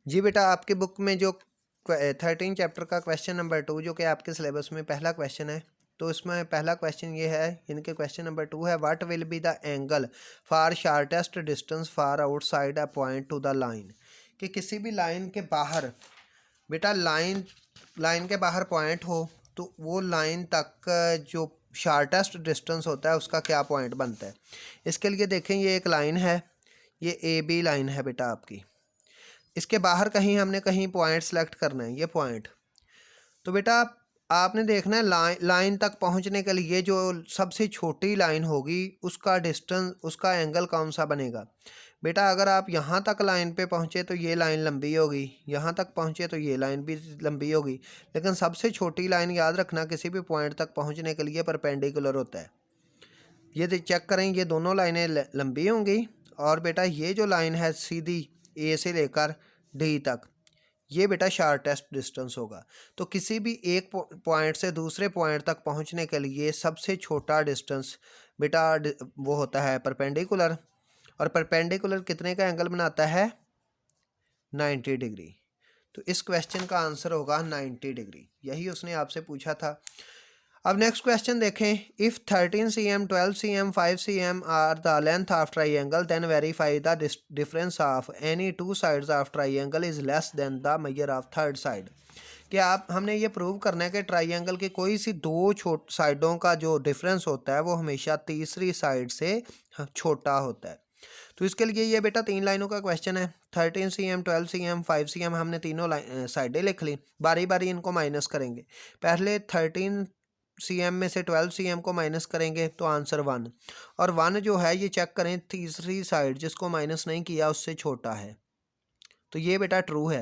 जी बेटा, आपकी बुक में जो 13 चैप्टर का क्वेश्चन नंबर 2 जो कि आपके सिलेबस में पहला क्वेश्चन है, तो इसमें पहला क्वेश्चन ये है, इनके क्वेश्चन नंबर 2 है, what will be the angle for shortest distance for outside a point two the line. कि किसी भी लाइन के बाहर बेटा, लाइन के बाहर पॉइंट हो तो वो लाइन तक जो शार्टेस्ट डिस्टेंस होता है उसका क्या पॉइंट बनता है। इसके लिए देखें, ये एक लाइन है, ये ए बी लाइन है बेटा आपकी। इसके बाहर कहीं हमने कहीं पॉइंट सेलेक्ट करना है, ये पॉइंट। तो बेटा आपने देखना है लाइन तक पहुंचने के लिए जो सबसे छोटी लाइन होगी उसका डिस्टेंस, उसका एंगल कौन सा बनेगा। बेटा अगर आप यहाँ तक लाइन पे पहुँचे तो ये लाइन लंबी होगी, यहाँ तक पहुँचे तो ये लाइन भी लंबी होगी, लेकिन सबसे छोटी लाइन याद रखना किसी भी पॉइंट तक पहुँचने के लिए परपेंडिकुलर होता है। ये चेक करें, ये दोनों लाइनें लंबी होंगी, और बेटा ये जो लाइन है सीधी ए से लेकर डी तक, ये बेटा शार्टेस्ट डिस्टेंस होगा। तो किसी भी एक पॉइंट से दूसरे पॉइंट तक पहुंचने के लिए सबसे छोटा डिस्टेंस बेटा वो होता है परपेंडिकुलर, और परपेंडिकुलर कितने का एंगल बनाता है, 90 डिग्री। तो इस क्वेश्चन का आंसर होगा 90 डिग्री, यही उसने आपसे पूछा था। अब नेक्स्ट क्वेश्चन देखें, if 13 cm 12 cm 5 cm are the length of triangle then verify the difference of any two sides of triangle is less than the measure of third side. कि आप हमने ये प्रूव करना है कि ट्राइंगल के कोई सी दो साइडों का जो डिफरेंस होता है वो हमेशा तीसरी साइड से छोटा होता है। तो इसके लिए ये बेटा 3 लाइनों का क्वेश्चन है। 13 cm 12 cm 5 cm हमने तीनों साइडें लिख ली, बारी बारी इनको माइनस करेंगे। पहले 13 cm में से 12 cm को माइनस करेंगे तो आंसर 1, और 1 जो है ये चेक करें तीसरी साइड जिसको माइनस नहीं किया उससे छोटा है। तो ये बेटा ट्रू है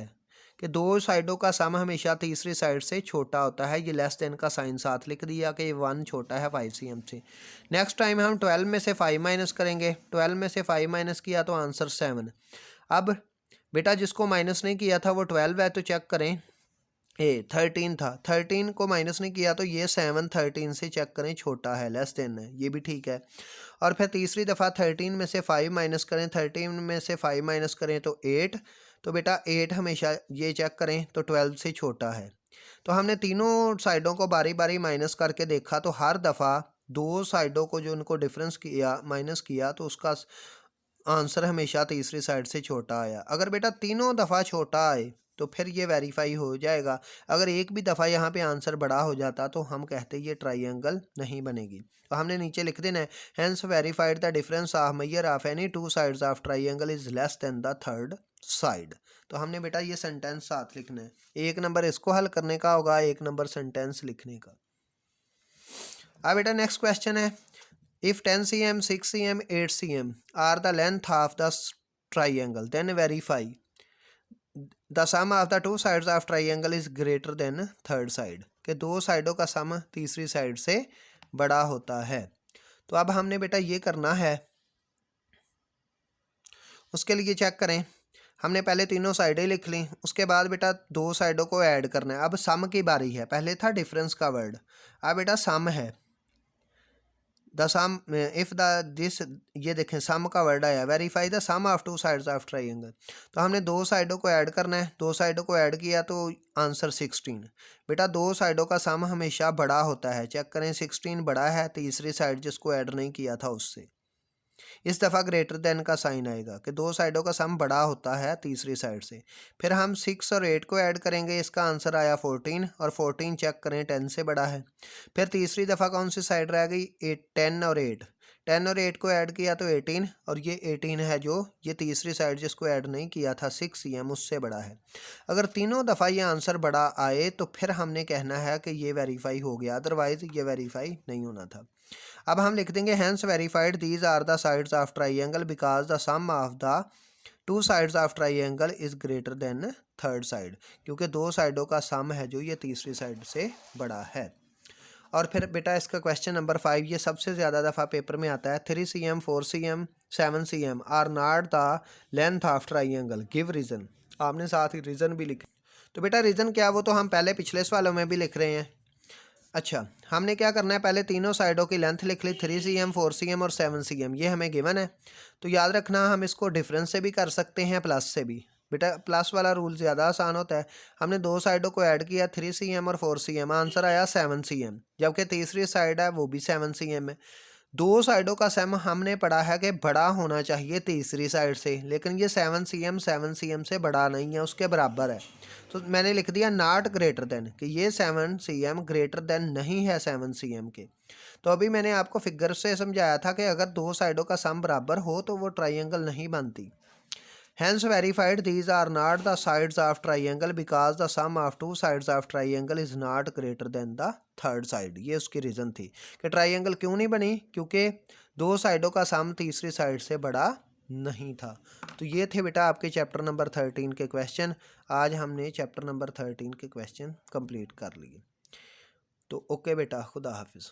कि दो साइडों का सम हमेशा तीसरी साइड से छोटा होता है। ये लेस देन का साइन साथ लिख दिया कि 1 छोटा है 5 cm से। नेक्स्ट टाइम हम 12 में से 5 माइनस करेंगे, 12 में से 5 माइनस किया तो आंसर 7। अब बेटा जिसको माइनस नहीं किया था वो 12 है, तो चेक करें, 13 था, 13 को माइनस नहीं किया तो ये 7 13 से चेक करें छोटा है, लेस देन है, ये भी ठीक है। और फिर तीसरी दफ़ा 13 में से 5 माइनस करें, 13 में से 5 माइनस करें तो 8, तो बेटा 8 हमेशा ये चेक करें तो 12 से छोटा है। तो हमने तीनों साइडों को बारी बारी माइनस करके देखा, तो हर दफ़ा दो साइडों को जो उनको डिफरेंस किया माइनस किया तो उसका आंसर हमेशा तीसरी साइड से छोटा आया। अगर बेटा तीनों दफ़ा छोटा आए तो फिर ये वेरीफाई हो जाएगा। अगर एक भी दफ़ा यहाँ पे आंसर बड़ा हो जाता तो हम कहते ये ट्राइंगल नहीं बनेगी। तो हमने नीचे लिख देना है, hence verified the difference of measure of any two sides of triangle is less than the third side. तो हमने बेटा ये सेंटेंस साथ लिखना है, 1 नंबर इसको हल करने का होगा, 1 नंबर सेंटेंस लिखने का। अब बेटा नेक्स्ट क्वेश्चन है, if 10 cm 6 cm 8 cm are the length of the triangle then verify the sum of the two sides of triangle is greater than third side। कि दो साइडों का सम तीसरी साइड से बड़ा होता है। तो अब हमने बेटा ये करना है, उसके लिए चेक करें, हमने पहले तीनों साइडें लिख ली, उसके बाद बेटा दो साइडों को ऐड करना है। अब सम की बारी है, पहले था डिफरेंस का वर्ड, अब बेटा सम है। The sum if the this, ये देखें सम का वर्ड आया, verify the sum of two sides of triangle. तो हमने दो साइडों को ऐड करना है, दो साइडों को ऐड किया तो आंसर 16। बेटा दो साइडों का सम हमेशा बड़ा होता है, चेक करें 16 बड़ा है तीसरी साइड जिसको ऐड नहीं किया था उससे। इस दफ़ा ग्रेटर देन का साइन आएगा कि दो साइडों का सम बड़ा होता है तीसरी साइड से। फिर हम 6 और 8 को ऐड करेंगे, इसका आंसर आया 14, और 14 चेक करें 10 से बड़ा है। फिर तीसरी दफ़ा कौन सी साइड रह गई, 10 और 8, 10 और 8 को ऐड किया तो 18, और ये 18 है जो ये तीसरी साइड जिसको ऐड नहीं किया था 6 cm उससे बड़ा है। अगर तीनों दफ़ा ये आंसर बड़ा आए तो फिर हमने कहना है कि ये वेरीफाई हो गया, अदरवाइज़ ये वेरीफाई नहीं होना था। अब हम लिख देंगे hence verified these are the sides of triangle because the sum of the two sides of triangle is greater than third side, क्योंकि दो साइडों का सम है जो ये तीसरी साइड से बड़ा है। और फिर बेटा इसका क्वेश्चन नंबर 5, ये सबसे ज़्यादा दफ़ा पेपर में आता है, 3 cm 4 cm 7 cm are not the length of triangle give reason. आपने साथ ही रीज़न भी लिखा। तो बेटा रीज़न क्या, वो तो हम पहले पिछले सवालों में भी लिख रहे हैं। अच्छा, हमने क्या करना है, पहले तीनों साइडों की लेंथ लिख ली, 3 cm 4 cm और 7 cm, ये हमें गिवन है। तो याद रखना हम इसको डिफरेंस से भी कर सकते हैं प्लस से भी। बेटा प्लस वाला रूल ज़्यादा आसान होता है। हमने दो साइडों को ऐड किया 3cm और 4cm, आंसर आया 7cm, जबकि तीसरी साइड है वो भी 7cm है। दो साइडों का सम हमने पढ़ा है कि बड़ा होना चाहिए तीसरी साइड से, लेकिन ये 7cm से बड़ा नहीं है, उसके बराबर है। तो मैंने लिख दिया नॉट ग्रेटर देन, कि ये 7cm ग्रेटर देन नहीं है 7cm के। तो अभी मैंने आपको फिगर से समझाया था कि अगर दो साइडों का सम बराबर हो तो वो ट्राइंगल नहीं बनती। Hence verified these are not the sides of triangle because the sum of two sides of triangle is not greater than the third side। ये उसकी रीज़न थी कि ट्राइंगल क्यों नहीं बनी, क्योंकि दो साइडों का सम तीसरी साइड से बड़ा नहीं था। तो ये थे बेटा आपके चैप्टर नंबर 13 के क्वेश्चन। आज हमने चैप्टर नंबर 13 के क्वेश्चन कंप्लीट कर लिए। तो ओके बेटा, खुदा हाफिज़।